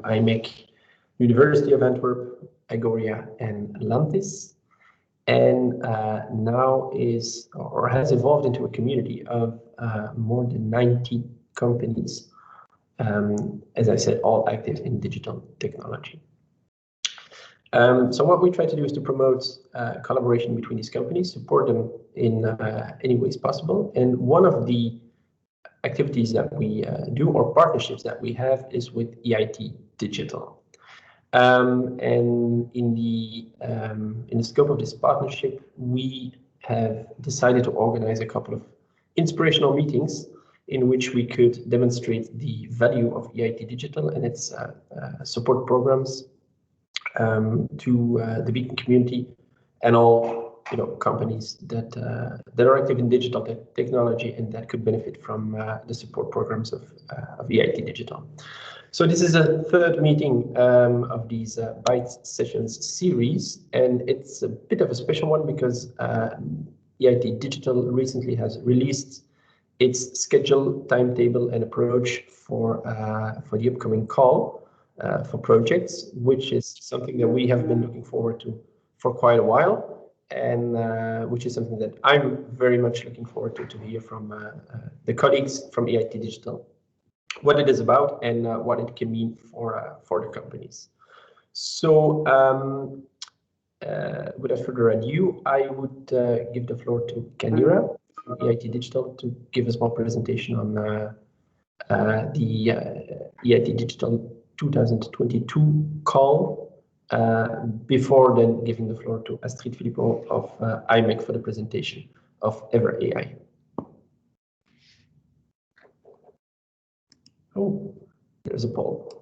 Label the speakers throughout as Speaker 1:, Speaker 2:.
Speaker 1: imec, University of Antwerp, Agoria, and Lantis, and now is or has evolved into a community of more than 90 companies, as I said, all active in digital technology. So what we try to do is to promote collaboration between these companies, support them in any ways possible. And one of the activities that we do, or partnerships that we have, is with EIT Digital. And in the scope of this partnership, we have decided to organize a couple of inspirational meetings in which we could demonstrate the value of EIT Digital and its support programs to the Beacon community and all companies that are active in digital technology and that could benefit from the support programs of EIT Digital. So this is a third meeting of these Byte Sessions series, and it's a bit of a special one because EIT Digital recently has released its schedule, timetable, and approach for the upcoming call for projects, which is something that we have been looking forward to for quite a while, and which is something that I'm very much looking forward to hear from the colleagues from EIT Digital, what it is about and what it can mean for the companies. So without further ado, I would give the floor to Kanira from EIT Digital to give a small presentation on the EIT Digital 2022 call, before then giving the floor to Astrid Philippron of imec for the presentation of EverAI. Oh, there's a poll.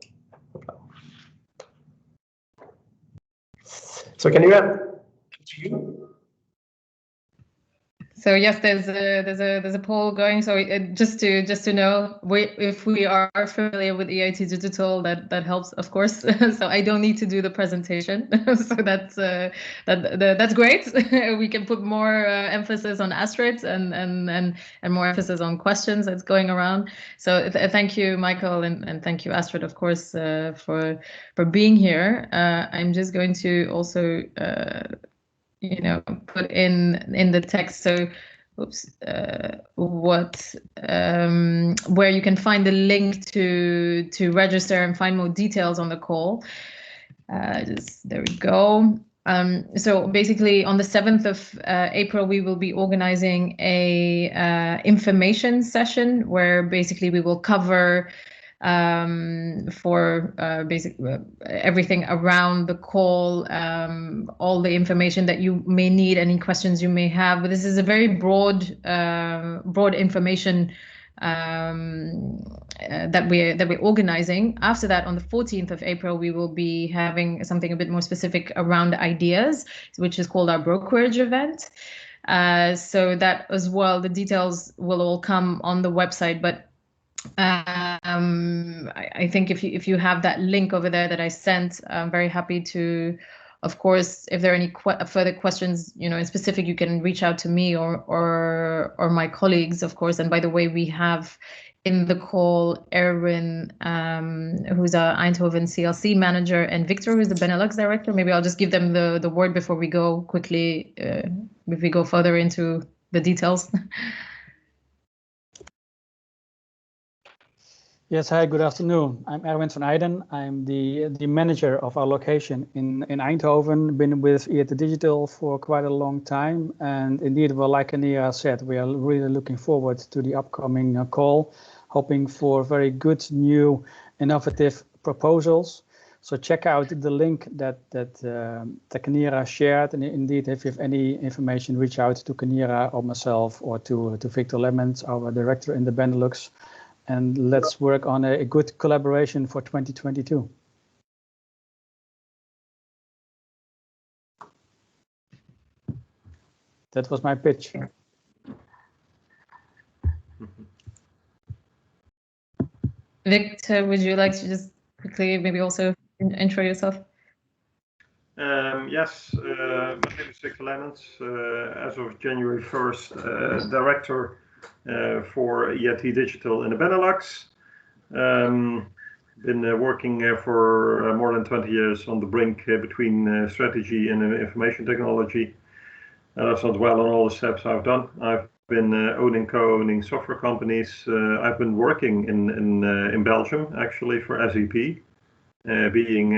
Speaker 1: So Kanira, to you.
Speaker 2: So yes, there's a poll going. So just to know, if we are familiar with EIT Digital, that helps, of course. So I don't need to do the presentation. So that's great. We can put more emphasis on Astrid and more emphasis on questions that's going around. So thank you, Michael, and thank you, Astrid, of course, for being here. I'm just going to also put in the text. So, where you can find the link to register and find more details on the call. There we go. So basically, on the 7th of April, we will be organizing a information session where basically we will cover for everything around the call, all the information that you may need, any questions you may have. But this is a very broad information that we're organizing. After that, on the 14th of April, we will be having something a bit more specific around ideas, which is called our brokerage event. So that as well, the details will all come on the website, but I think if you have that link over there that I sent, I'm very happy to, of course, if there are any further questions, in specific, you can reach out to me or my colleagues, of course. And by the way, we have in the call Erwin, who's our Eindhoven CLC manager, and Victor, who's the Benelux director. Maybe I'll just give them the word before we go quickly, if we go further into the details.
Speaker 3: Yes, hi, good afternoon. I'm Erwin van Eyden. I'm the manager of our location in Eindhoven. Been with EIT Digital for quite a long time. And indeed, well, like Kanira said, we are really looking forward to the upcoming call, hoping for very good, new, innovative proposals. So check out the link that Kanira shared. And indeed, if you have any information, reach out to Kanira or myself or to Victor Lemmens, our director in the Benelux. And let's work on a good collaboration for 2022. That was my pitch.
Speaker 2: Victor, would you like to just quickly maybe also intro yourself?
Speaker 4: Yes, my name is Victor Lemmens. As of January 1st, director for EIT Digital in the Benelux. been working for more than 20 years on the brink between strategy and information technology. I've done well on all the steps I've done. I've been co-owning software companies. I've been working in Belgium actually for SAP, being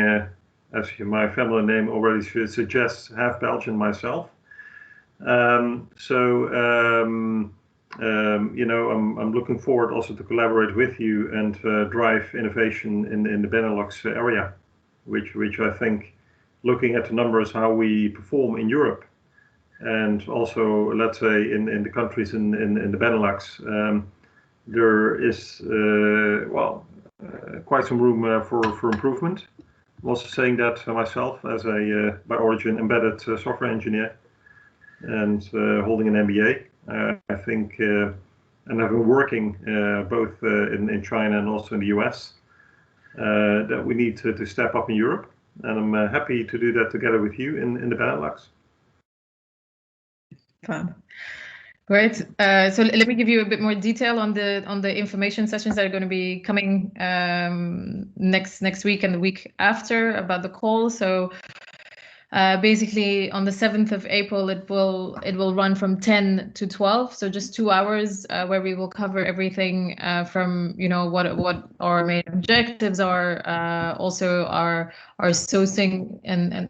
Speaker 4: as my family name already suggests, half Belgian myself. You know, I'm looking forward also to collaborate with you and drive innovation in the Benelux area, which I think, looking at the numbers, how we perform in Europe, and also, let's say, in the countries in the Benelux, there is quite some room for improvement. I'm also saying that myself as a by origin embedded software engineer and holding an MBA. I think, and I've been working both in China and also in the US, that we need to step up in Europe, and I'm happy to do that together with you in the Benelux.
Speaker 2: Fab. Great. So let me give you a bit more detail on the information sessions that are going to be coming next week and the week after about the call. So basically on the 7th of April, it will run from 10 to 12, so just 2 hours where we will cover everything from, you know, what our main objectives are, also our sourcing and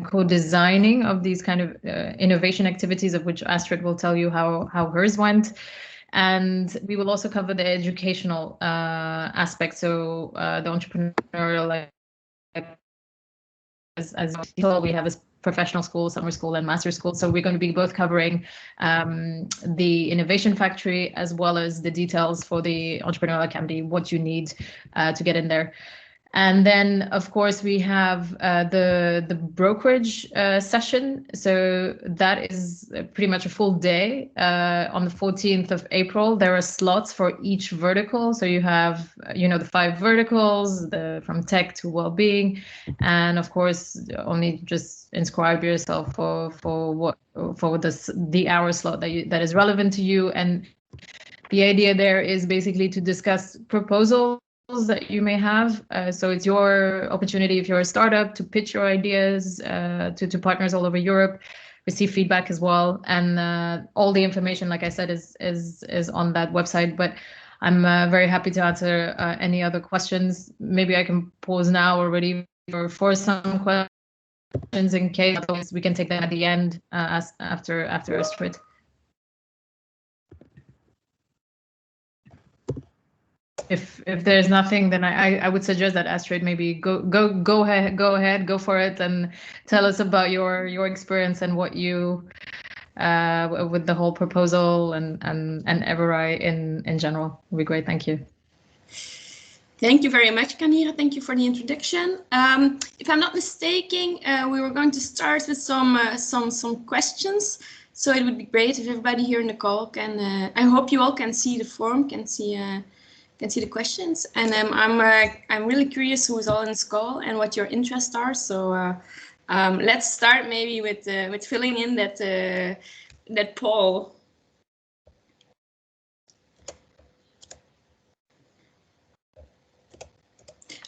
Speaker 2: co-designing of these kind of innovation activities, of which Astrid will tell you how hers went. And we will also cover the educational aspect, so the entrepreneurial, as we have a professional school, summer school, and master school. So we're going to be both covering the Innovation Factory as well as the details for the Entrepreneurial Academy, what you need to get in there. And then, of course, we have the brokerage session. So that is pretty much a full day. On the 14th of April, there are slots for each vertical. So you have, you know, the 5 verticals, from tech to well-being, and of course, only just inscribe yourself for the hour slot that is relevant to you. And the idea there is basically to discuss proposals that you may have. So it's your opportunity, if you're a startup, to pitch your ideas to partners all over Europe, receive feedback as well. And all the information, like I said, is on that website. But I'm very happy to answer any other questions. Maybe I can pause now already for some questions in case. Otherwise, we can take them at the end after Astrid. If there's nothing, then I would suggest that Astrid maybe go ahead, go for it, and tell us about your experience and what you with the whole proposal and EverAI in general. Would be great. Thank you.
Speaker 5: Thank you very much, Kanira. Thank you for the introduction. If I'm not mistaken, we were going to start with some questions. So it would be great if everybody here in the call can. I hope you all can see the form, can see the questions, and I'm really curious who's all in this call and what your interests are. So let's start maybe with filling in that poll.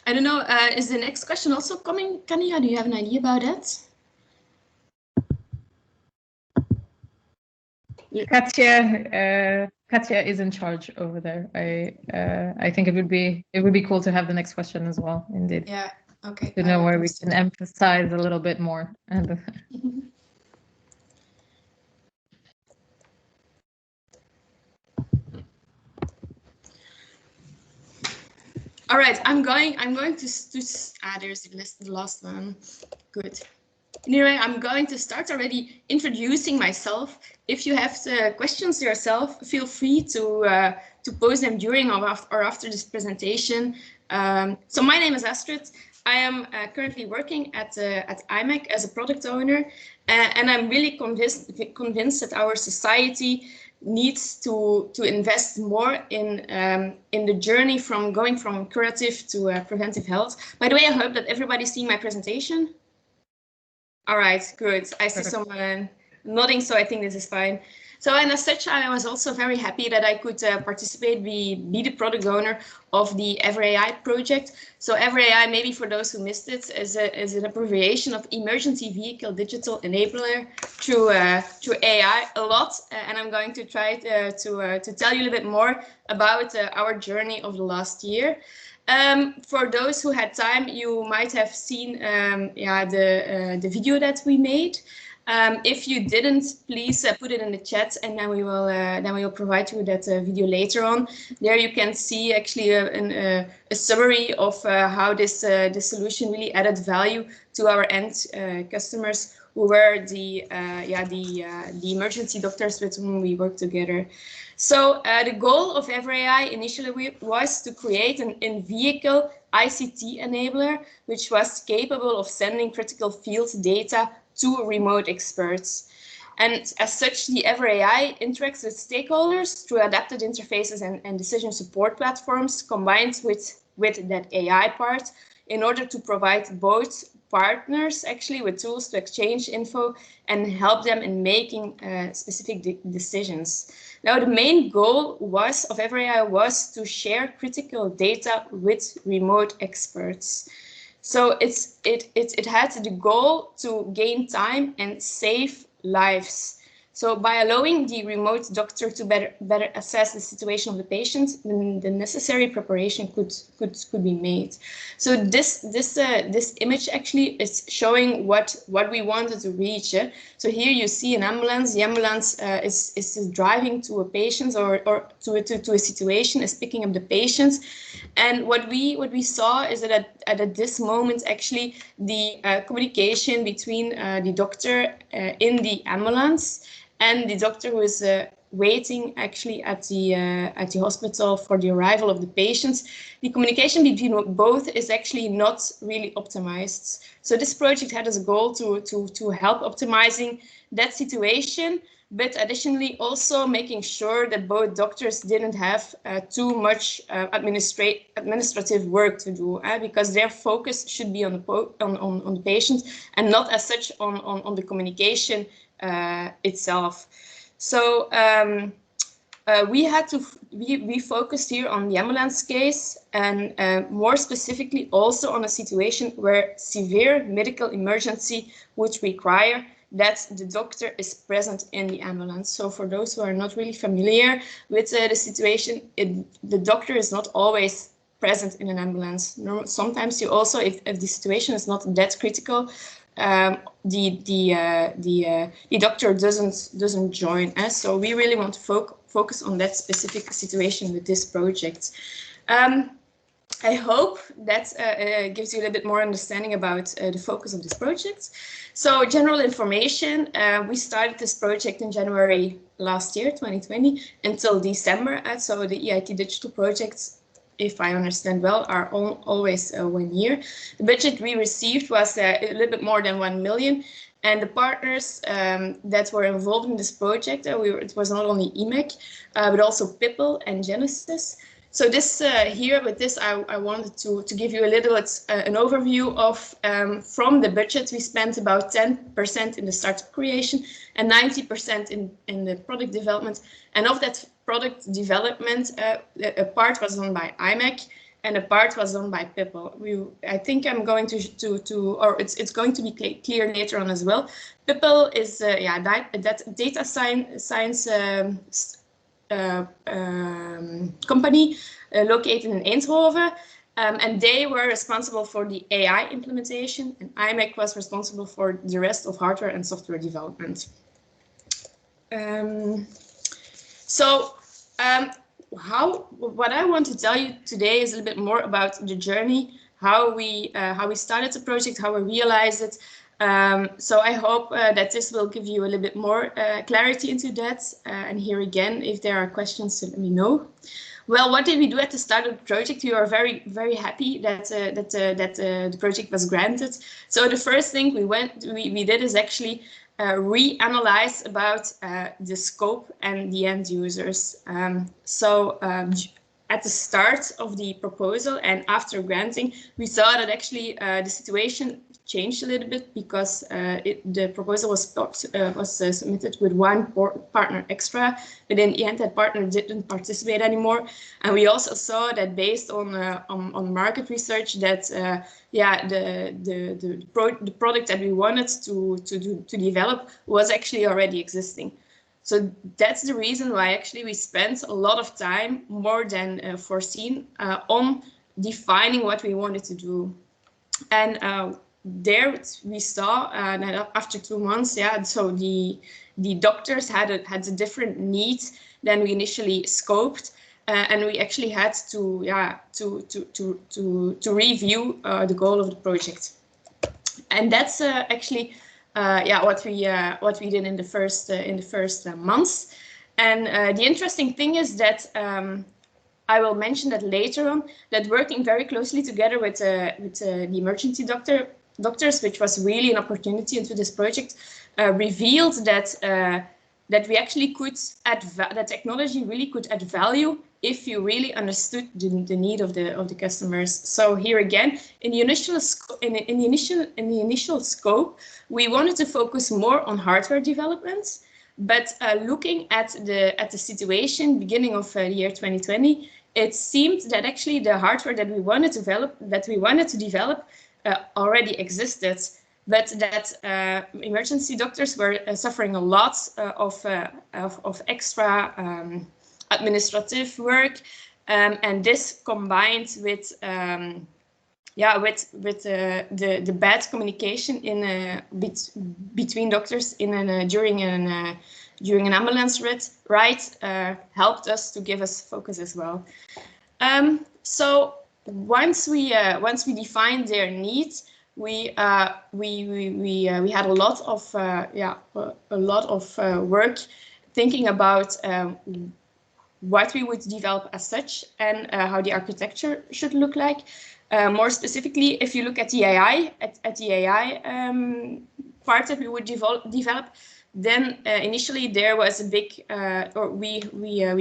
Speaker 5: I don't know. Is the next question also coming, Kanira? Do you have an idea about that?
Speaker 2: Katja is in charge over there. I think it would be cool to have the next question as well. Indeed.
Speaker 5: Yeah. Okay.
Speaker 2: To know where we can emphasize a little bit more.
Speaker 5: All right. I'm going to there's the last one. Good. Anyway, I'm going to start already introducing myself. If you have questions yourself, feel free to pose them during or after this presentation. So my name is Astrid. I am currently working at imec as a product owner, and I'm really convinced that our society needs to invest more in the journey from going from curative to preventive health. By the way, I hope that everybody's seeing my presentation. All right, good. I see someone nodding, so I think this is fine. So, and as such, I was also very happy that I could participate, be the product owner of the EverAI project. So EverAI, maybe for those who missed it, is an abbreviation of Emergency Vehicle Digital Enabler through AI a lot. And I'm going to try to tell you a little bit more about our journey of the last year. For those who had time, you might have seen the video that we made. If you didn't, please put it in the chat, and then we will provide you with that video later on. There you can see actually a summary of how this solution really added value to our end customers, who were the emergency doctors with whom we work together. So the goal of EverAI initially was to create an in-vehicle ICT enabler, which was capable of sending critical field data to remote experts. And as such, the EverAI interacts with stakeholders through adapted interfaces and decision support platforms combined with that AI part in order to provide both partners actually with tools to exchange info and help them in making specific decisions. Now, the main goal of EverAI was to share critical data with remote experts. So it had the goal to gain time and save lives. So by allowing the remote doctor to better assess the situation of the patient, the necessary preparation could be made. So this image actually is showing what we wanted to reach. So here you see an ambulance. The ambulance is driving to a patient or to a situation, is picking up the patient. And what we saw is that at this moment, actually, the communication between the doctor in the ambulance and the doctor who is waiting actually at the hospital for the arrival of the patients, the communication between both is actually not really optimized. So this project had as a goal to help optimizing that situation, but additionally also making sure that both doctors didn't have too much administrative work to do, because their focus should be on the patient and not as such on the communication itself. So we focused here on the ambulance case, and more specifically also on a situation where severe medical emergency would require that the doctor is present in the ambulance. So for those who are not really familiar with the situation, the doctor is not always present in an ambulance. Sometimes you also, if the situation is not that critical, the doctor doesn't join us. So we really want to focus on that specific situation with this project. I hope that gives you a little bit more understanding about the focus of this project. So general information, we started this project in January last year, 2020, until December. So the EIT Digital projects, if I understand well, are always 1 year. The budget we received was a little bit more than 1 million. And the partners that were involved in this project, it was not only imec, but also Pippel and Genesis. So this here with this, I wanted to give you a little bit an overview of from the budget. We spent about 10% in the startup creation and 90% in the product development. And of that product development, a part was done by imec and a part was done by Pippel. I think I'm going or it's going to be clear later on as well. Pippel is that data science company located in Eindhoven, and they were responsible for the AI implementation, and imec was responsible for the rest of hardware and software development. What I want to tell you today is a little bit more about the journey, how we started the project, how we realized it. So I hope that this will give you a little bit more clarity into that. And here again, if there are questions, let me know. Well, what did we do at the start of the project? We are very, very happy that the project was granted. So the first thing we did is actually reanalyze about the scope and the end users. at the start of the proposal and after granting, we saw that actually the situation changed a little bit because the proposal was submitted with one partner extra, but in the end that partner didn't participate anymore. And we also saw that based on market research that the product that we wanted to develop was actually already existing. So that's the reason why actually we spent a lot of time, more than foreseen, on defining what we wanted to do. And there we saw that after 2 months, so the doctors had a different need than we initially scoped, and we actually had to review the goal of the project. And that's actually what we did in the first months. And the interesting thing is that I will mention that later on, that working very closely together with the emergency doctors, which was really an opportunity into this project, revealed that that we actually could add, that technology really could add value if you really understood the need of the customers. So here again, in the initial scope, we wanted to focus more on hardware development, but looking at the situation beginning of the year 2020, it seemed that actually the hardware that we wanted to develop already existed, but that emergency doctors were suffering a lot of extra administrative work, and this combined with the bad communication between doctors during an ambulance ride helped us to give us focus as well. So once we defined their needs, we had a lot of work thinking about what we would develop as such and how the architecture should look like. More specifically, if you look at the AI, part that we would develop, then initially there was a big, we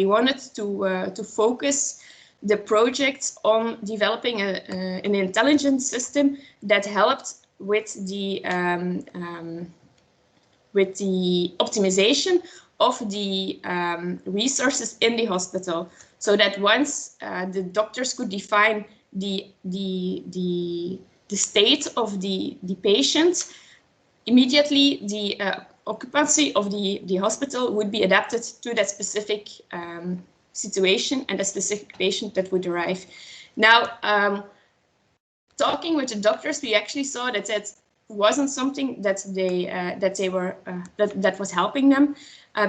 Speaker 5: wanted to focus the project on developing an intelligent system that helped with the optimization of the resources in the hospital, so that once the doctors could define the state of the patient, immediately the occupancy of the hospital would be adapted to that specific situation and a specific patient that would arrive. Now, talking with the doctors, we actually saw that that wasn't something that that was helping them,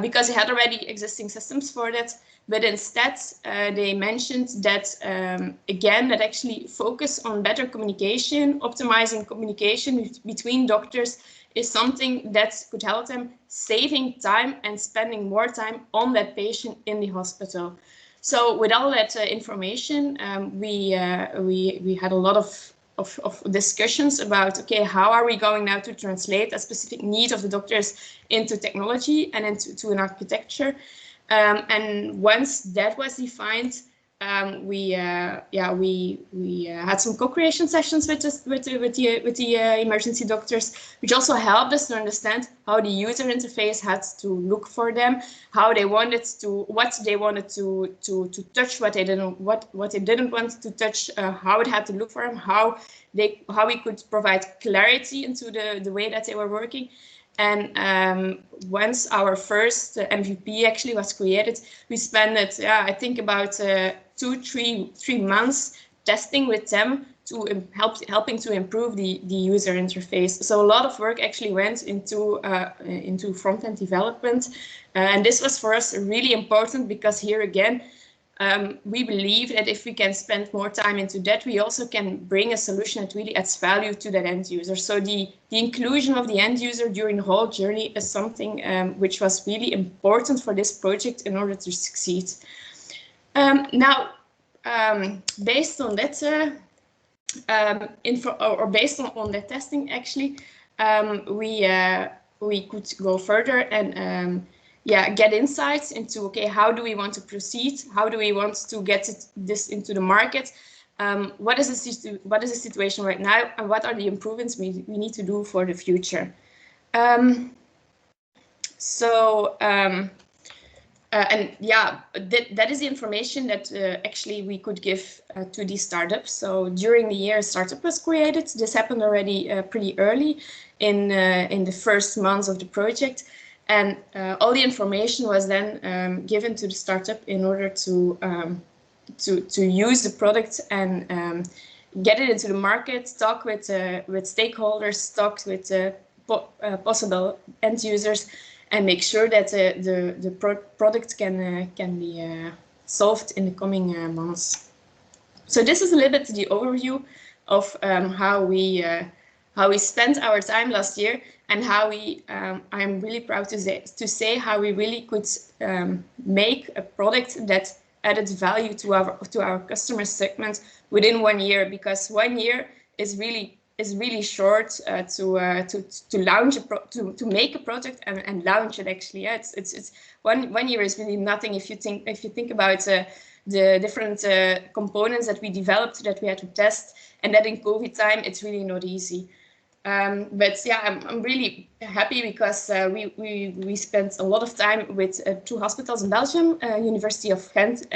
Speaker 5: because they had already existing systems for that. But instead, they mentioned that again, that actually focus on better communication, optimizing communication between doctors is something that could help them saving time and spending more time on that patient in the hospital. So with all that information, we had a lot of discussions about, okay, how are we going now to translate a specific need of the doctors into technology and into an architecture. And once that was defined, we had some co-creation sessions with the emergency doctors, which also helped us to understand how the user interface had to look for them, how they wanted to, what they wanted to touch, what they didn't want to touch, how it had to look for them, how we could provide clarity into the way that they were working. And once our first MVP actually was created, we spent I think about 2-3 months testing with them to helping to improve the user interface. So a lot of work actually went into front-end development, and this was for us really important, because here again, we believe that if we can spend more time into that, we also can bring a solution that really adds value to that end user. So the inclusion of the end user during the whole journey is something which was really important for this project in order to succeed. Now, based on that based on that testing, actually, we could go further and get insights into, okay, how do we want to proceed? How do we want to get this into the market? What is the situation right now, and what are the improvements we need to do for the future? And yeah, that is the information that actually we could give to these startups. So during the year, a startup was created. This happened already pretty early in the first months of the project. And all the information was then given to the startup in order to use the product and get it into the market, talk with stakeholders, talk with possible end users, and make sure that the product can be solved in the coming months. So this is a little bit the overview of how we spent our time last year, and how we I'm really proud to say how we really could make a product that added value to our customer segment within 1 year, because 1 year is really short to launch to make a project and launch it. Actually, yeah, it's 1 year is really nothing if you think about the different components that we developed, that we had to test, and that in COVID time it's really not easy. But yeah, I'm really happy because we spent a lot of time with 2 hospitals in Belgium, University of Ghent,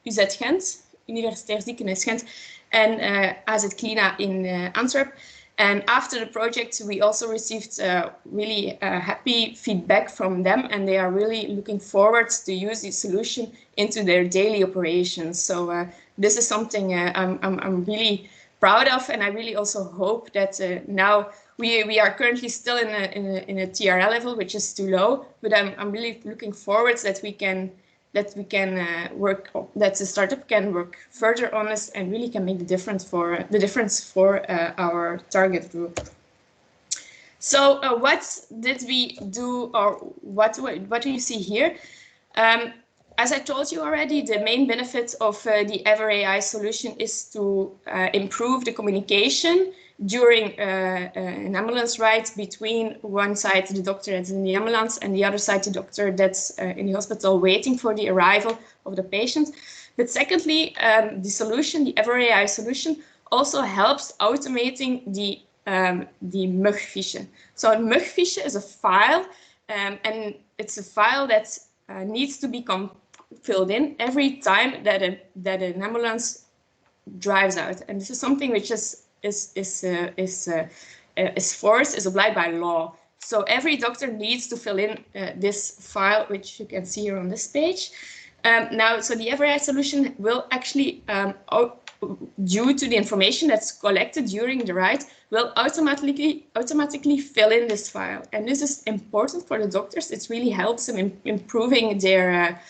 Speaker 5: UZ Gent, Universitair Ziekenhuis Gent, and AZ Klina in Antwerp. And after the project, we also received really happy feedback from them, and they are really looking forward to use this solution into their daily operations. So this is something I'm really proud of, and I really also hope that now we are currently still in a TRL level, which is too low, but I'm really looking forward that we can work, that the startup can work further on us and really can make the difference for our target group. So what did we do, or what do you see here? As I told you already, the main benefit of the EverAI solution is to improve the communication during an ambulance ride between one side the doctor that's in the ambulance and the other side the doctor that's in the hospital waiting for the arrival of the patient. But secondly, the solution, the EverAI solution, also helps automating the mugfiche. So a mugfiche is a file, and it's a file that needs to be filled in every time that an ambulance drives out, and this is something which is obliged by law. So every doctor needs to fill in this file, which you can see here on this page. Now, so the EverAI solution will actually, due to the information that's collected during the ride, will automatically fill in this file. And this is important for the doctors. It really helps them in improving their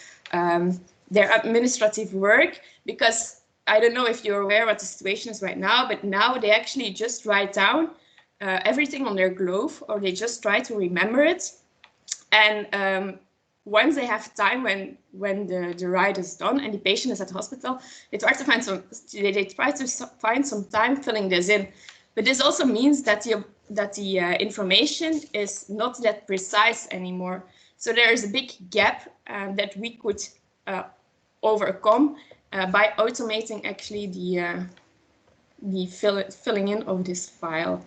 Speaker 5: administrative work, because I don't know if you're aware what the situation is right now, but now they actually just write down everything on their glove, or they just try to remember it. And once they have time, when the ride is done and the patient is at the hospital, they try to find some time filling this in. But this also means that the information is not that precise anymore. So there is a big gap that we could overcome by automating actually the filling in of this file.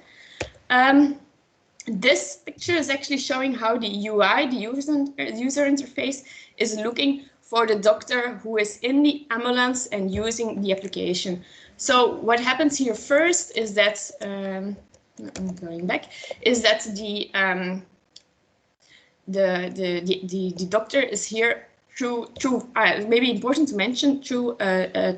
Speaker 5: This picture is actually showing how the UI, the user interface, is looking for the doctor who is in the ambulance and using the application. So what happens here first is that, I'm going back, is that the doctor is here through maybe important to mention, through a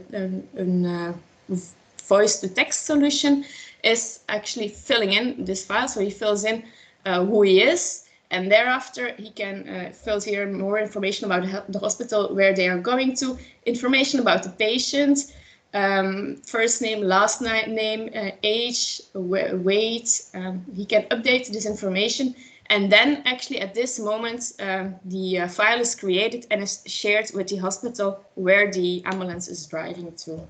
Speaker 5: voice-to-text solution, is actually filling in this file. So he fills in who he is, and thereafter he can fill here more information about the hospital where they are going to, information about the patient, first name, last name, age, weight. He can update this information, and then actually at this moment the file is created and is shared with the hospital where the ambulance is driving to.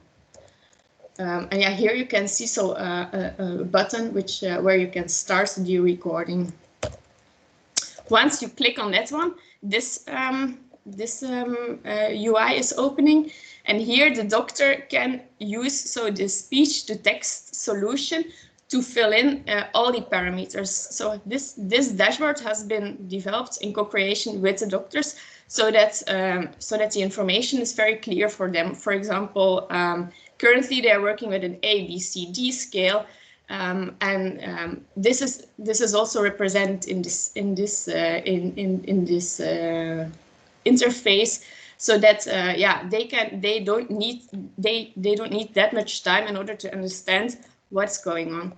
Speaker 5: And yeah, here you can see a button where you can start the recording. once you click on that one, this UI is opening, and here the doctor can use the speech to text solution to fill in all the parameters. So this dashboard has been developed in co-creation with the doctors, so that the information is very clear for them. For example, currently they are working with an ABCD scale, and this is also represented in this interface, so that they don't need that much time in order to understand what's going on.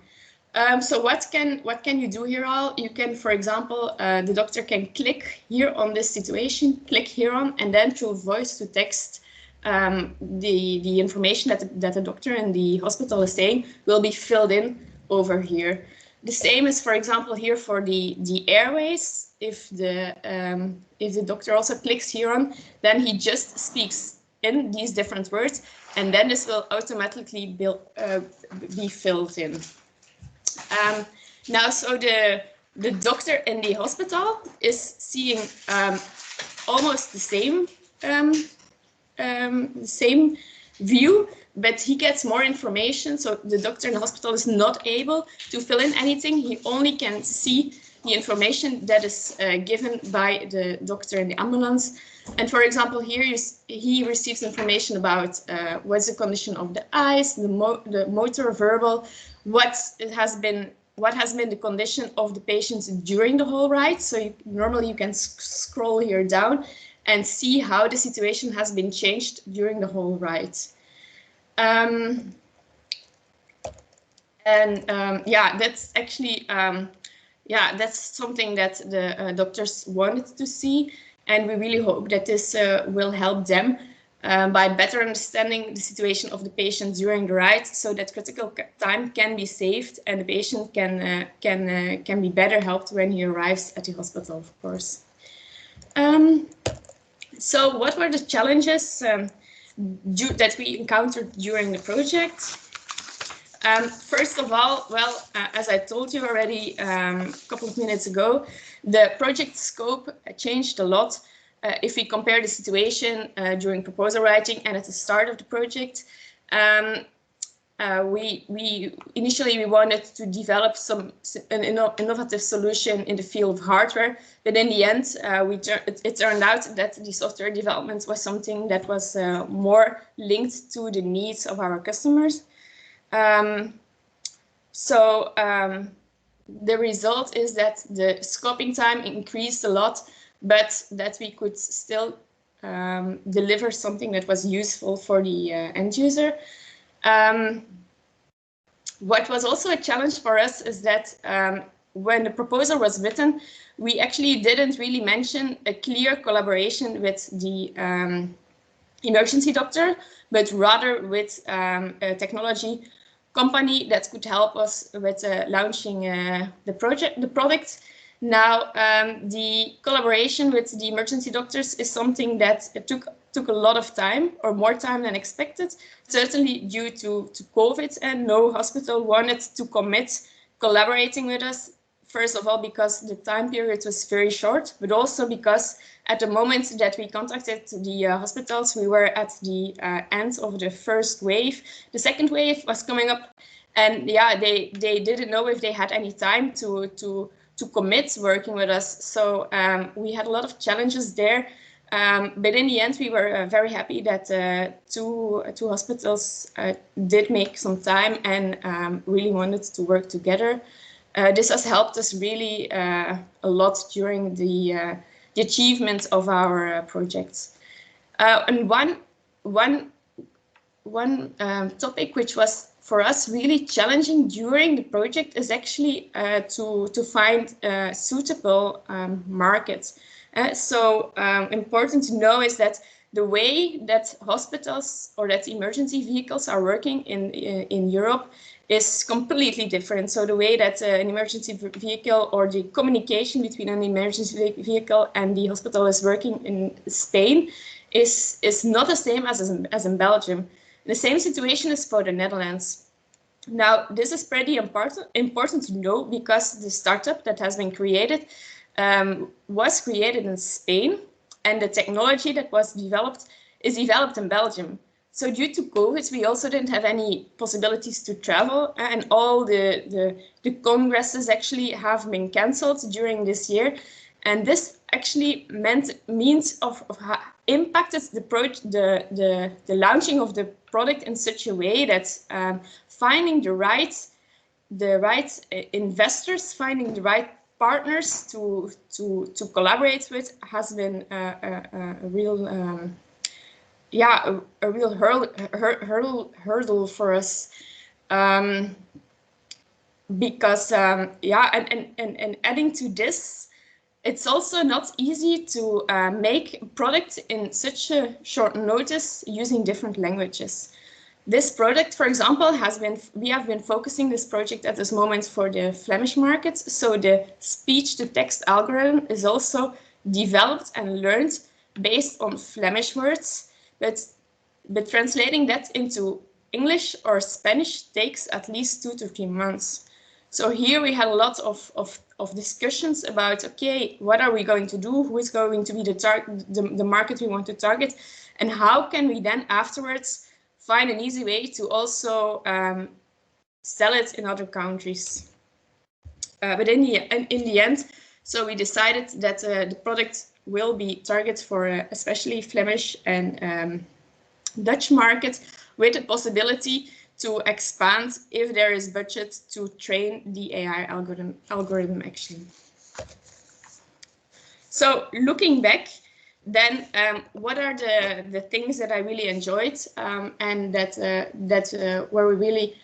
Speaker 5: So what can you do here? You can, for example, the doctor can click here on this situation, click here on, and then through voice to text, the information that the doctor in the hospital is saying will be filled in over here. The same is, for example, here for the airways. If the doctor also clicks here on, then he just speaks in these different words, and then this will automatically be filled in. Now, so the doctor in the hospital is seeing almost the same view, but he gets more information. So the doctor in the hospital is not able to fill in anything. He only can see the information that is given by the doctor in the ambulance. And for example, here he receives information about what's the condition of the eyes, the motor, verbal, what has been the condition of the patients during the whole ride. So normally you can scroll here down and see how the situation has been changed during the whole ride. That's actually that's something that the doctors wanted to see, and we really hope that this will help them by better understanding the situation of the patient during the ride, so that critical time can be saved and the patient can be better helped when he arrives at the hospital, of course. So what were the challenges that we encountered during the project? First of all, well, as I told you already a couple of minutes ago, the project scope changed a lot. If we compare the situation during proposal writing and at the start of the project, initially we wanted to develop an innovative solution in the field of hardware, but in the end, it turned out that the software development was something that was more linked to the needs of our customers. The result is that the scoping time increased a lot, but that we could still deliver something that was useful for the end user. What was also a challenge for us is that when the proposal was written, we actually didn't really mention a clear collaboration with the emergency doctor, but rather with a technology company that could help us with launching the product. Now, the collaboration with the emergency doctors is something that took a lot of time, or more time than expected, certainly due to COVID, and no hospital wanted to commit collaborating with us. First of all, because the time period was very short, but also because at the moment that we contacted the hospitals, we were at the end of the first wave. The second wave was coming up, and yeah, they didn't know if they had any time to commit working with us. So we had a lot of challenges there. But in the end, we were very happy that two hospitals did make some time and really wanted to work together. This has helped us really a lot during the achievement of our projects. And one topic which was for us really challenging during the project is actually to find suitable markets. Important to know is that the way that hospitals or that emergency vehicles are working in Europe is completely different. So the way that an emergency vehicle or the communication between an emergency vehicle and the hospital is working in Spain is not the same as in Belgium. The same situation is for the Netherlands. Now, this is pretty important to know, because the startup that has been created was created in Spain, and the technology that was developed is developed in Belgium. So due to COVID, we also didn't have any possibilities to travel, and all the congresses actually have been cancelled during this year. And this actually impacted the launching of the product in such a way that finding the right investors, finding the right partners to collaborate with has been a real hurdle for us, because and adding to this, it's also not easy to make a product in such a short notice using different languages. This product, for example, we have been focusing this project at this moment for the Flemish market. So the speech-to-text algorithm is also developed and learned based on Flemish words, but translating that into English or Spanish takes at least 2 to 3 months. So here we had a lot of discussions about, okay, what are we going to do? Who is going to be the market we want to target? And how can we then afterwards find an easy way to also sell it in other countries? But in the end, so we decided that the product will be targeted for especially Flemish and Dutch market, with the possibility to expand if there is budget to train the AI algorithm actually. So looking back, then what are the things that I really enjoyed and that where we really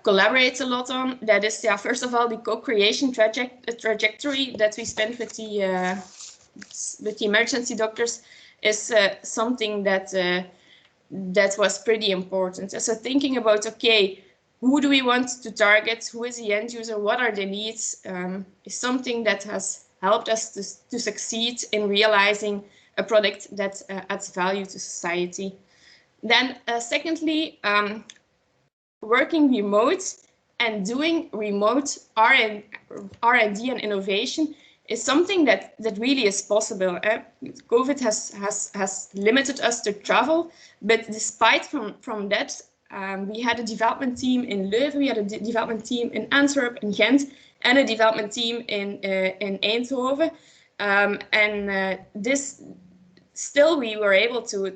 Speaker 5: collaborate a lot on? That is, first of all, the co-creation trajectory that we spent with the emergency doctors is something that was pretty important. So thinking about, okay, who do we want to target? Who is the end user? What are the needs? Is something that has helped us to succeed in realizing a product that adds value to society. Then secondly, working remote and doing remote R&D and innovation is something that really is possible. COVID has limited us to travel, but despite from that, we had a development team in Leuven, we had a development team in Antwerp, in Ghent, and a development team in Eindhoven, and this still we were able to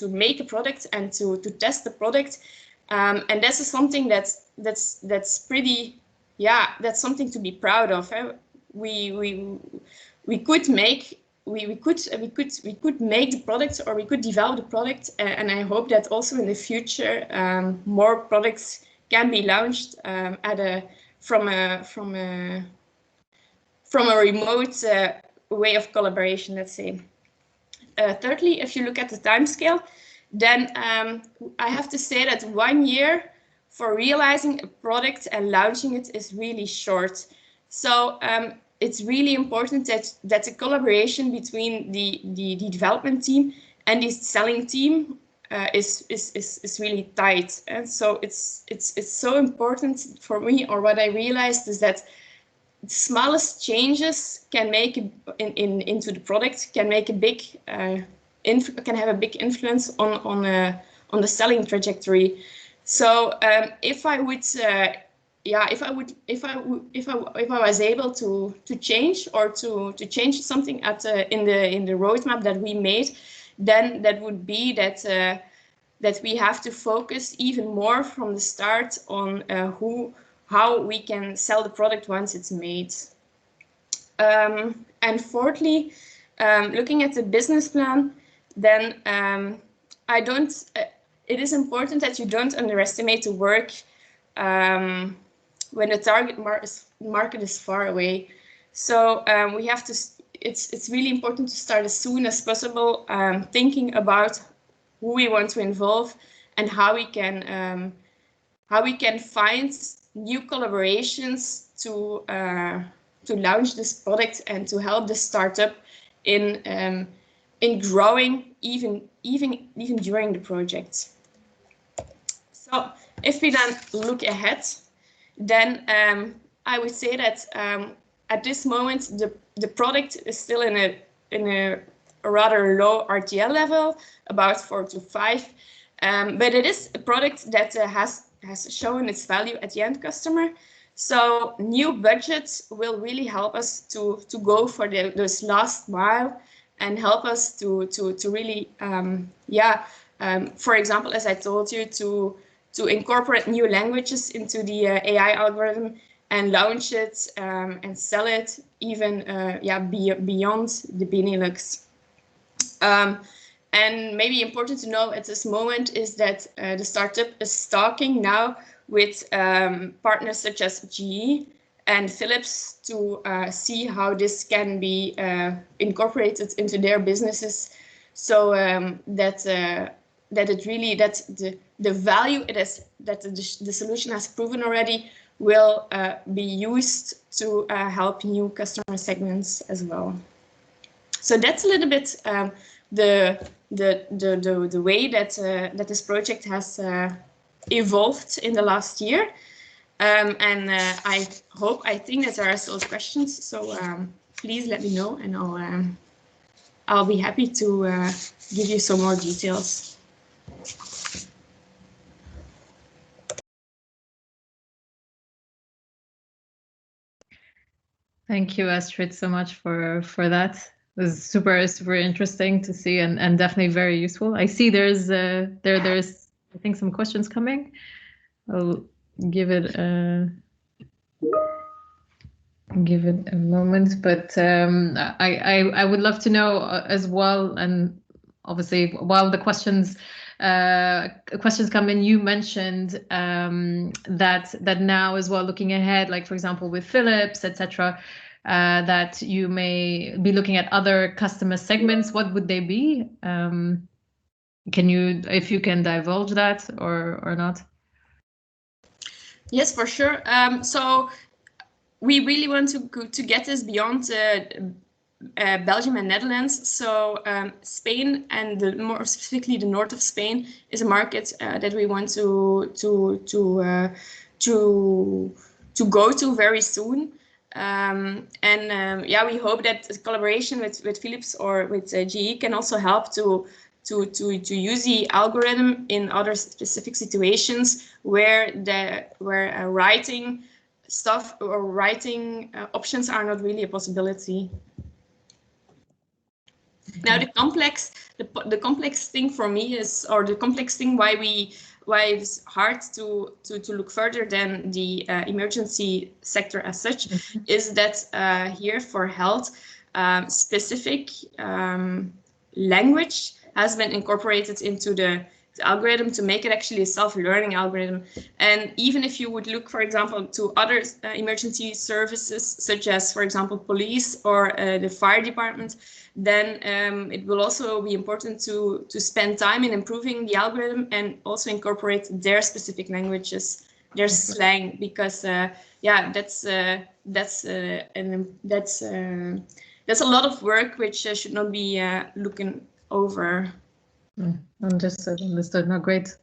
Speaker 5: make a product and to test the product, and this is something that's pretty, that's something to be proud of. We could make the product, or we could develop the product, and I hope that also in the future more products can be launched from a remote way of collaboration, let's say. Thirdly, if you look at the time scale, then I have to say that 1 year for realizing a product and launching it is really short. So it's really important that the collaboration between the development team and the selling team is really tight. And so it's so important for me, or what I realized is that the smallest changes can make into the product can make a big can have a big influence on the selling trajectory. So if I was able to change, or to change something in the roadmap that we made, then that would be that we have to focus even more from the start on how we can sell the product once it's made. And fourthly, looking at the business plan, then it is important that you don't underestimate the work when the target market is far away. So we have to. It's really important to start as soon as possible, thinking about who we want to involve and how we can find new collaborations to launch this product and to help the startup in growing even during the project. So if we then look ahead, then I would say that at this moment, the product is still in a rather low RTL level, about 4 to 5. But it is a product that has shown its value at the end customer. So new budgets will really help us to go for those last mile and help us to really, for example, as I told you, to incorporate new languages into the AI algorithm and launch it and sell it even beyond the Benelux. And maybe important to know at this moment is that the startup is talking now with partners such as GE and Philips to see how this can be incorporated into their businesses, so that the value it is that the solution has proven already will be used to help new customer segments as well. So that's a little bit the way that this project has evolved in the last year, and I think that there are still questions. So please let me know, and I'll be happy to give you some more details.
Speaker 2: Thank you, Astrid, so much for that. It was super interesting to see, and definitely very useful. I see there's I think some questions coming. I'll give it a moment, but I would love to know as well, and obviously while the questions come in, you mentioned that now as well, looking ahead, like for example with Philips, etc., that you may be looking at other customer segments. What would they be? Can you, if you can divulge that or not?
Speaker 5: Yes, for sure. So we really want to get this beyond Belgium and Netherlands. So Spain, and more specifically the north of Spain, is a market that we want to go to very soon. We hope that collaboration with Philips or with GE can also help to use the algorithm in other specific situations where writing stuff or writing options are not really a possibility. Okay. Now the complex thing for me is, or the complex thing why it's hard to look further than the emergency sector as such, is that here for health, specific language has been incorporated into the algorithm to make it actually a self-learning algorithm. And even if you would look, for example, to other emergency services, such as, for example, police or the fire department, then it will also be important to spend time in improving the algorithm and also incorporate their specific languages, their slang, because that's a lot of work which should not be looking over.
Speaker 2: Understood. No, great.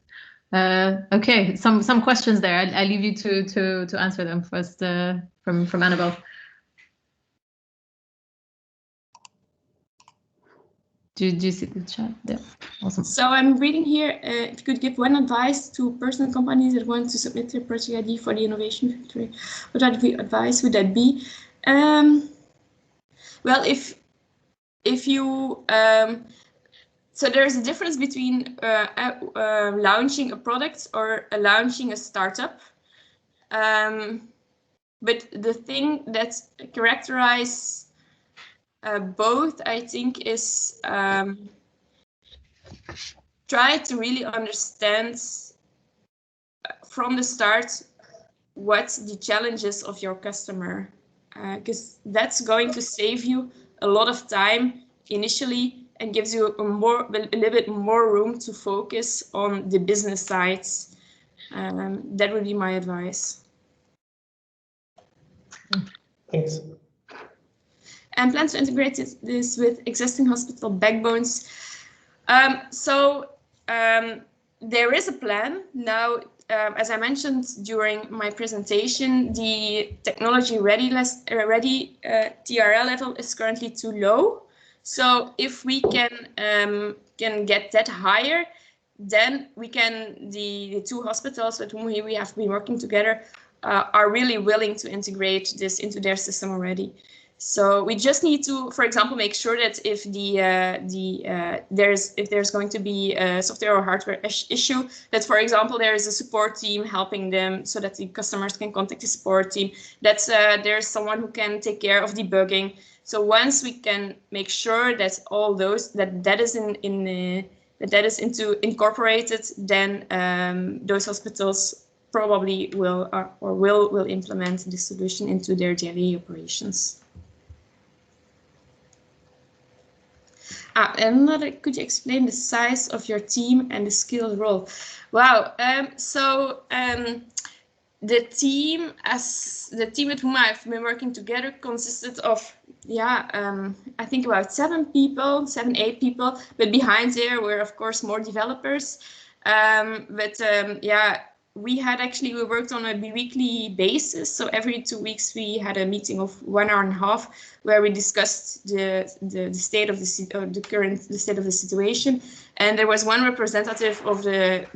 Speaker 2: Okay, some questions there. I leave you to answer them first. From Annabelle. Do you see the chat? Yeah, awesome.
Speaker 5: So I'm reading here. If you could give one advice to personal companies that want to submit their project ID for the Innovation Factory, what advice would that be? Well, if you so there's a difference between launching a product or launching a startup. But the thing that characterizes both, I think, is try to really understand from the start what the challenges of your customer, because that's going to save you a lot of time initially and gives you a little bit more room to focus on the business sides. That would be my advice.
Speaker 1: Thanks.
Speaker 5: And plans to integrate this with existing hospital backbones. there is a plan now. As I mentioned during my presentation, the technology ready TRL level is currently too low. So if we can get that higher, then we can, the two hospitals with whom we have been working together are really willing to integrate this into their system already. So we just need to, for example, make sure that if there's going to be a software or hardware issue, that, for example, there is a support team helping them so that the customers can contact the support team. That there's someone who can take care of debugging. So once we can make sure that all those that is incorporated, then those hospitals probably will implement this solution into their daily operations. Another, could you explain the size of your team and the skilled role? Wow. The team with whom I've been working together consisted of, I think about 7, 8 people. But behind there were, of course, more developers. We worked on a bi-weekly basis. So every 2 weeks we had a meeting of 1.5 hours where we discussed the state of the state of the situation. And there was one representative of the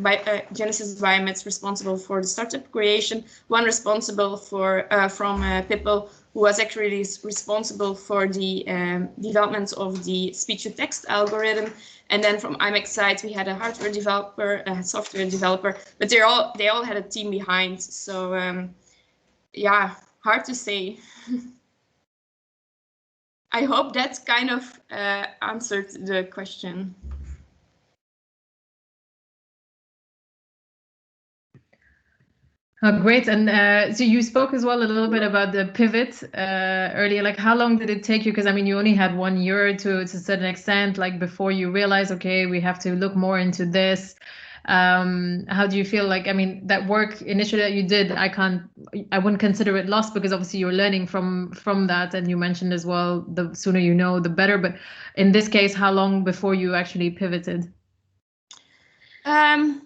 Speaker 5: Genesis Biomed responsible for the startup creation, one responsible for from Pippel, who was actually responsible for the development of the speech-to-text algorithm. And then from imec side, we had a hardware developer, a software developer, but they all had a team behind. So hard to say. I hope that kind of answered the question.
Speaker 2: Oh, great. And so you spoke as well a little bit about the pivot earlier. Like, how long did it take you? Because I mean, you only had 1 year to a certain extent, like before you realized, okay, we have to look more into this. How do you feel? Like, I mean, that work initially that you did, I wouldn't consider it lost, because obviously you're learning from that. And you mentioned as well, the sooner you know, the better. But in this case, how long before you actually pivoted?
Speaker 5: Well,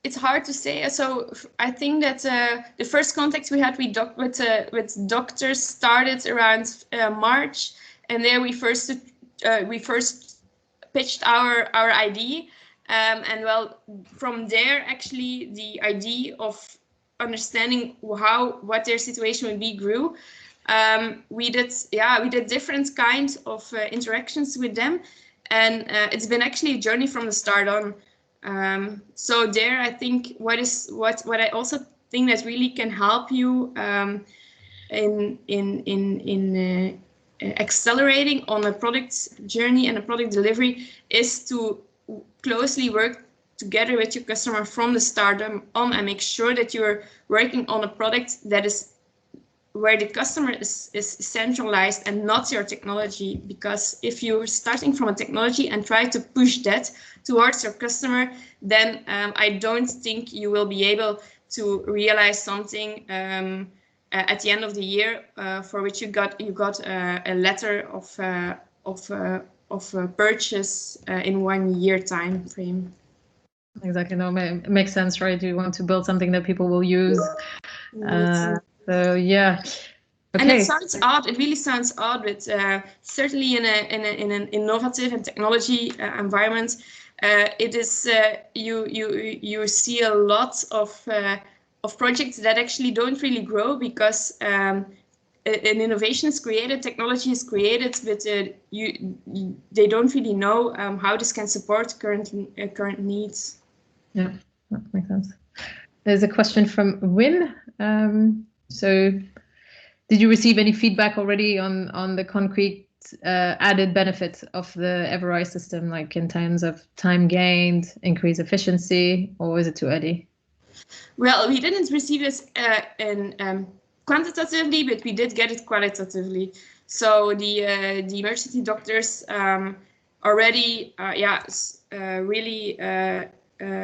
Speaker 5: it's hard to say. So I think that the first contact we had with doctors started around March, and there we first pitched our idea, and well, from there actually the idea of understanding what their situation would be grew. We did different kinds of interactions with them, and it's been actually a journey from the start on. So there, I think what I also think that really can help you in accelerating on a product journey and a product delivery is to closely work together with your customer from the start on and make sure that you're working on a product that is where the customer is centralized and not your technology. Because if you're starting from a technology and try to push that towards your customer, then I don't think you will be able to realize something at the end of the year for which you got a letter of purchase in 1 year time frame.
Speaker 2: Exactly. No, it makes sense, right? You want to build something that people will use. So yeah. Okay.
Speaker 5: And it sounds odd. It really sounds odd, but certainly in an innovative and technology environment, it is you see a lot of projects that actually don't really grow because an innovation is created, technology is created, but they don't really know how this can support current needs.
Speaker 2: Yeah, that makes sense. There's a question from Win. So, did you receive any feedback already on the concrete added benefits of the EverAI system, like in terms of time gained, increased efficiency, or is it too early?
Speaker 5: Well, we didn't receive this quantitatively, but we did get it qualitatively. So the emergency doctors already, really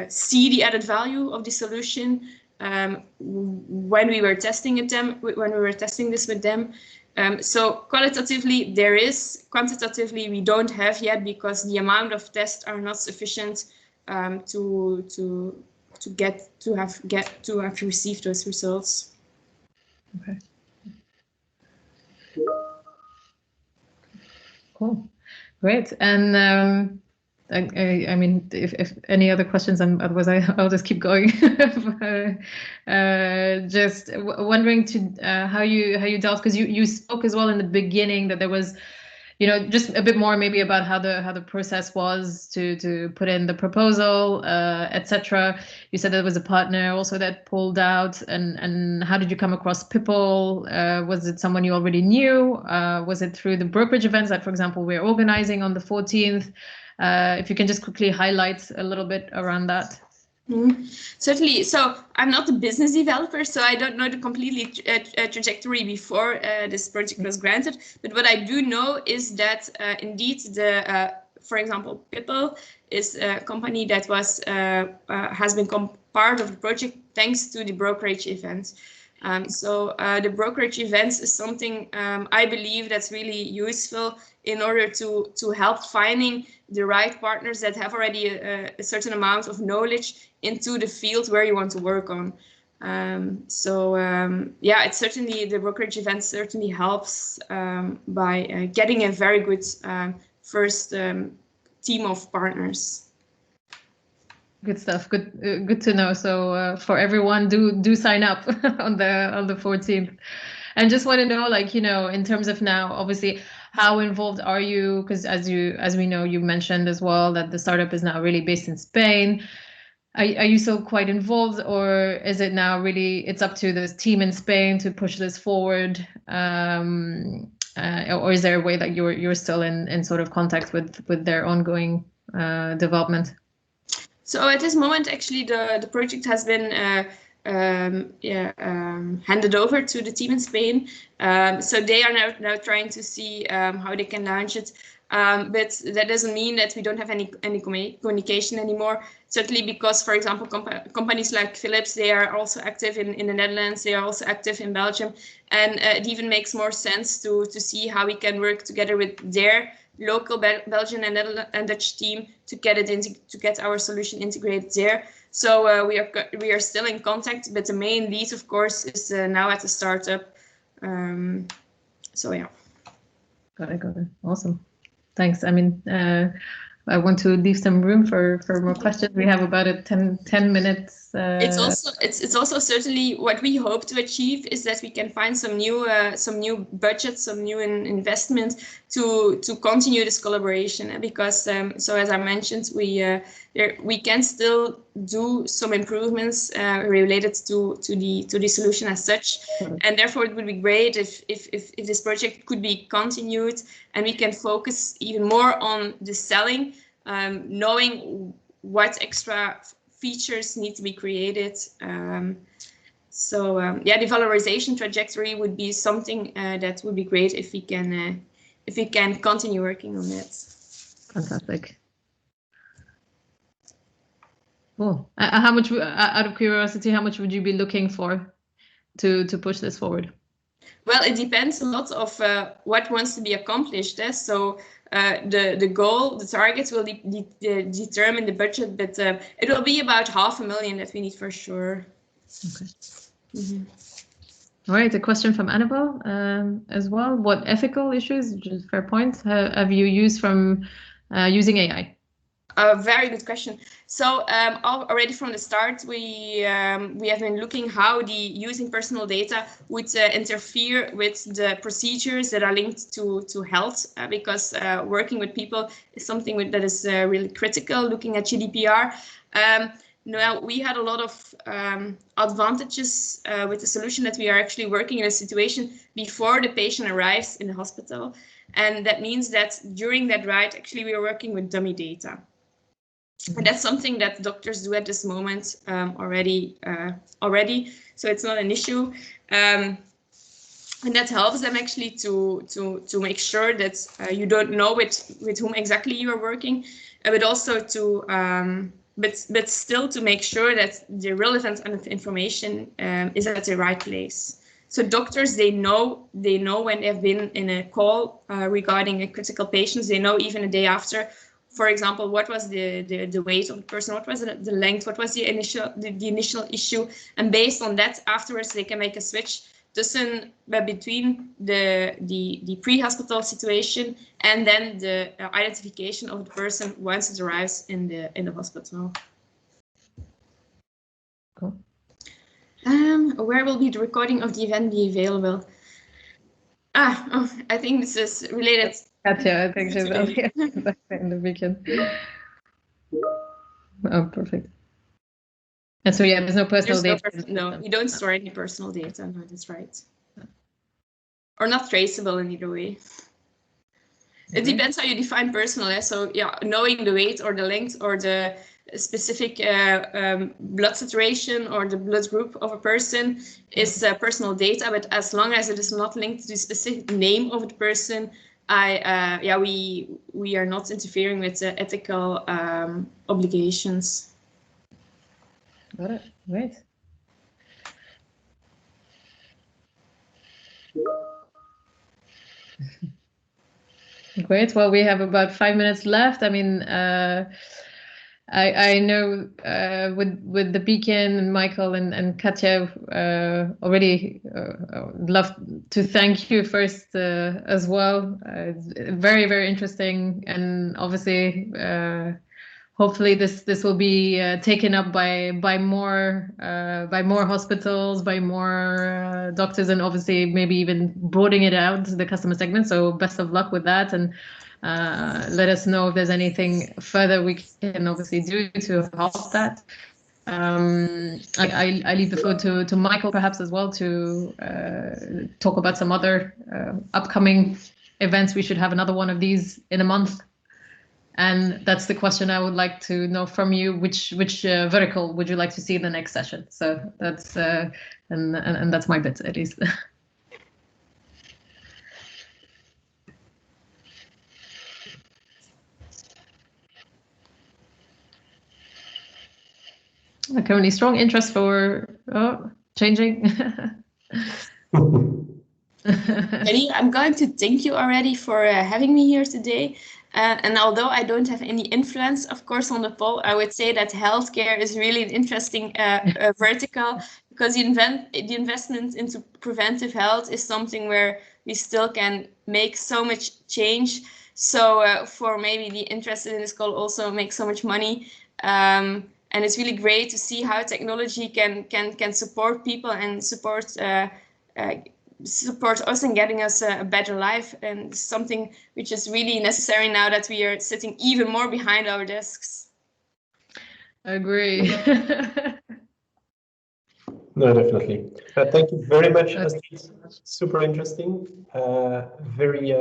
Speaker 5: see the added value of the solution when we were testing this with them. So qualitatively there is, quantitatively we don't have yet, because the amount of tests are not sufficient to have received those results.
Speaker 2: Okay. Cool, great. And I mean, if any other questions, otherwise I'll just keep going. Just wondering how you dealt, because you spoke as well in the beginning that there was, you know, just a bit more maybe about how the process was to put in the proposal, etc. You said there was a partner also that pulled out, and how did you come across people? Was it someone you already knew? Was it through the brokerage events that, for example, we're organizing on the 14th? If you can just quickly highlight a little bit around that.
Speaker 5: Certainly. So I'm not a business developer, so I don't know the completely trajectory before this project was granted. But what I do know is that indeed for example, Pipple is a company that has become part of the project thanks to the brokerage events. So the brokerage events is something I believe that's really useful in order to help finding the right partners that have already a certain amount of knowledge into the field where you want to work on. Yeah, it's certainly, the brokerage event certainly helps by getting a very good first team of partners.
Speaker 2: Good stuff. Good to know. So for everyone, do sign up on the 14th. And just want to know, like, you know, in terms of now, obviously, how involved are you? Because as we know, you mentioned as well that the startup is now really based in Spain. Are you still quite involved, or is it now really it's up to this team in Spain to push this forward? Or is there a way that you're still in sort of contact with their ongoing development?
Speaker 5: So at this moment, actually, the project has been handed over to the team in Spain. So they are now trying to see how they can launch it. But that doesn't mean that we don't have any communication anymore. Certainly because, for example, companies like Philips, they are also active in the Netherlands. They are also active in Belgium. And it even makes more sense to see how we can work together with their local Belgian and Dutch team to get our solution integrated there. So we are still in contact, but the main lead, of course, is now at the startup. So yeah. Got it.
Speaker 2: Awesome. Thanks. I mean, I want to leave some room for more questions. We have about 10 minutes.
Speaker 5: It's also certainly what we hope to achieve is that we can find some new budget, some new investment to continue this collaboration. Because so as I mentioned, we can still do some improvements related to the solution as such, and therefore it would be great if this project could be continued and we can focus even more on the selling, knowing what extra features need to be created. Yeah, the valorization trajectory would be something that would be great if we can continue working on that.
Speaker 2: Fantastic. Cool. How much, out of curiosity, how much would you be looking for to push this forward?
Speaker 5: Well, it depends a lot of what wants to be accomplished. So the goal, the targets will determine the budget, but it will be about 500,000 that we need for sure.
Speaker 2: Okay. All right, a question from Annabelle as well. What ethical issues, which is a fair point, have you used from using AI?
Speaker 5: A very good question. So already from the start, we have been looking how using personal data would interfere with the procedures that are linked to health, because working with people is something that is really critical. Looking at GDPR, now we had a lot of advantages with the solution that we are actually working in a situation before the patient arrives in the hospital, and that means that during that ride, actually, we are working with dummy data. And that's something that doctors do at this moment already, so it's not an issue, and that helps them actually to make sure that you don't know with whom exactly you are working, but also to but still to make sure that the relevant information is at the right place. So doctors, they know when they've been in a call regarding a critical patient. They know even a day after, for example, what was the weight of the person, what was the length, what was the initial issue, and based on that, afterwards they can make a switch between the pre-hospital situation and then the identification of the person once it arrives in the hospital.
Speaker 2: Cool.
Speaker 5: Where will the recording of the event be available? I think this is related.
Speaker 2: Katja, I think she's in the Beacon. Oh, perfect. And so, yeah, there's no personal data.
Speaker 5: No, you don't store any personal data. No, that's right. Or not traceable in either way. It depends how you define personal. So, yeah, knowing the weight or the length or the specific blood saturation or the blood group of a person is personal data, but as long as it is not linked to the specific name of the person, we are not interfering with the ethical obligations.
Speaker 2: Got it. Great. Great. Well, we have about 5 minutes left. I mean, I know with the Beacon and Michael and Katja already love to thank you first as well. Very, very interesting, and obviously hopefully this will be taken up by more hospitals, by more doctors, and obviously maybe even broadening it out to the customer segment. So best of luck with that, and let us know if there's anything further we can obviously do to help that. I leave the floor to Michael perhaps as well to talk about some other upcoming events. We should have another one of these in a month. And that's the question I would like to know from you. Which vertical would you like to see in the next session? So that's and that's my bit at least. Currently strong interest for changing.
Speaker 5: Jenny, I'm going to thank you already for having me here today. And although I don't have any influence, of course, on the poll, I would say that healthcare is really an interesting vertical, because the investment into preventive health is something where we still can make so much change. So for maybe the interested in this call also make so much money. And it's really great to see how technology can support people and support us in getting us a better life, and something which is really necessary now that we are sitting even more behind our desks.
Speaker 2: Agree.
Speaker 1: No, definitely. Thank you very much, Astrid. Super interesting, very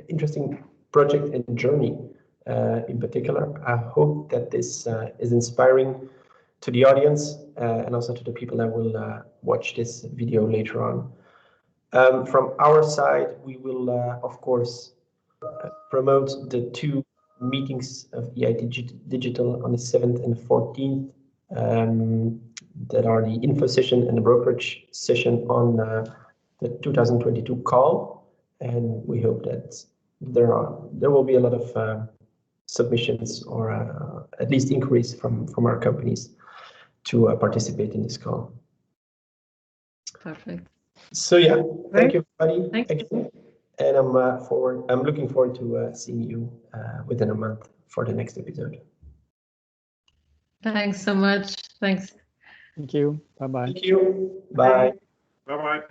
Speaker 1: interesting project and journey in particular. I hope that this is inspiring to the audience and also to the people that will watch this video later on. From our side, we will, of course, promote the 2 meetings of EIT Digital on the 7th and 14th that are the info session and the brokerage session on the 2022 call. And we hope that there will be a lot of submissions or at least inquiries from our companies to participate in this call.
Speaker 2: Perfect.
Speaker 1: So yeah, thank you everybody.
Speaker 2: Thank you.
Speaker 1: And I'm looking forward to seeing you within a month for the next episode.
Speaker 2: Thanks so much. Thanks.
Speaker 3: Thank you. Bye-bye.
Speaker 1: Thank you. Bye.
Speaker 4: Bye-bye.